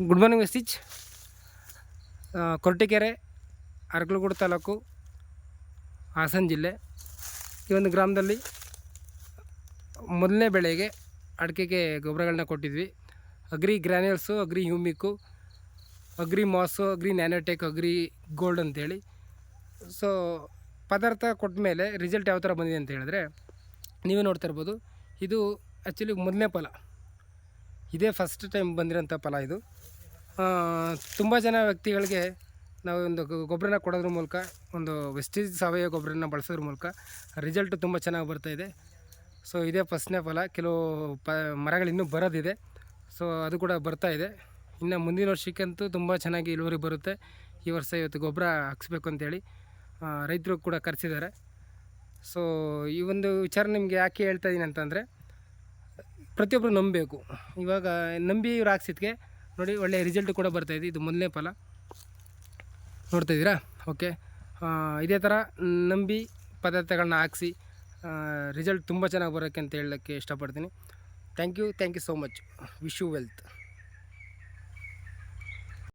Good morning message. Koratagere, Arakalagudu ತಾಲೂಕು, ಹಾಸನ ಜಿಲ್ಲೆ. ಈ ಒಂದು ಗ್ರಾಮದಲ್ಲಿ ಮೊದಲನೇ ಬೆಳೆಗೆ ಅಡಿಕೆಗೆ ಗೊಬ್ಬರಗಳನ್ನ ಕೊಟ್ಟಿದ್ವಿ. Agri Granules, Agri Humic, Agri Mass, Agri Nanotech, Agri Gold ಅಂತೇಳಿ. ಸೊ ಪದಾರ್ಥ ಕೊಟ್ಟ ಮೇಲೆ ರಿಸಲ್ಟ್ ಯಾವ ಥರ ಬಂದಿದೆ ಅಂತ ಹೇಳಿದ್ರೆ ನೀವೇ ನೋಡ್ತಾ ಇರ್ಬೋದು. ಇದು ಆ್ಯಕ್ಚುಲಿ ಮೊದಲನೇ ಫಲ, ಇದೇ ಫಸ್ಟ್ ಟೈಮ್ ಬಂದಿರೋಂಥ ಫಲ ಇದು. ತುಂಬ ಜನ ವ್ಯಕ್ತಿಗಳಿಗೆ ನಾವು ಒಂದು ಗೊಬ್ಬರನ ಕೊಡೋದ್ರ ಮೂಲಕ, ಒಂದು ವೆಸ್ಟೇಜ್ ಸಾವಯವ ಗೊಬ್ಬರನ ಬಳಸೋದ್ರ ಮೂಲಕ ರಿಸಲ್ಟು ತುಂಬ ಚೆನ್ನಾಗಿ ಬರ್ತಾಯಿದೆ. ಸೊ ಇದೇ ಫಸ್ಟ್ನೇ ಫಲ. ಕೆಲವು ಮರಗಳು ಇನ್ನೂ ಬರೋದಿದೆ. ಸೊ ಅದು ಕೂಡ ಬರ್ತಾಯಿದೆ. ಇನ್ನು ಮುಂದಿನ ವರ್ಷಕ್ಕಂತೂ ತುಂಬ ಚೆನ್ನಾಗಿ ಇಳುವರಿ ಬರುತ್ತೆ. ಈ ವರ್ಷ ಇವತ್ತು ಗೊಬ್ಬರ ಹಾಕ್ಸ್ಬೇಕು ಅಂತೇಳಿ ರೈತರು ಕೂಡ ಕರೆಸಿದ್ದಾರೆ. ಸೊ ಈ ಒಂದು ವಿಚಾರ ನಿಮಗೆ ಯಾಕೆ ಹೇಳ್ತಾ ಇದ್ದೀನಿ ಅಂತಂದರೆ, ಪ್ರತಿಯೊಬ್ಬರು ನಂಬಬೇಕು. ಇವಾಗ ನಂಬಿ ಇವ್ರು ಹಾಕ್ಸಿದ್ಕೆ ನೋಡಿ ಒಳ್ಳೆಯ ರಿಸಲ್ಟ್ ಕೂಡ ಬರ್ತಾಯಿದೆ. ಇದು ಮೊದಲನೇ ಫಲ ನೋಡ್ತಾಯಿದ್ದೀರಾ. ಓಕೆ, ಇದೇ ಥರ ನಂಬಿ ಪದಾರ್ಥಗಳನ್ನ ಹಾಕ್ಸಿ ರಿಸಲ್ಟ್ ತುಂಬ ಚೆನ್ನಾಗಿ ಬರೋಕ್ಕೆ ಅಂತ ಹೇಳೋಕ್ಕೆ ಇಷ್ಟಪಡ್ತೀನಿ. Thank you so much. Wish you wealth.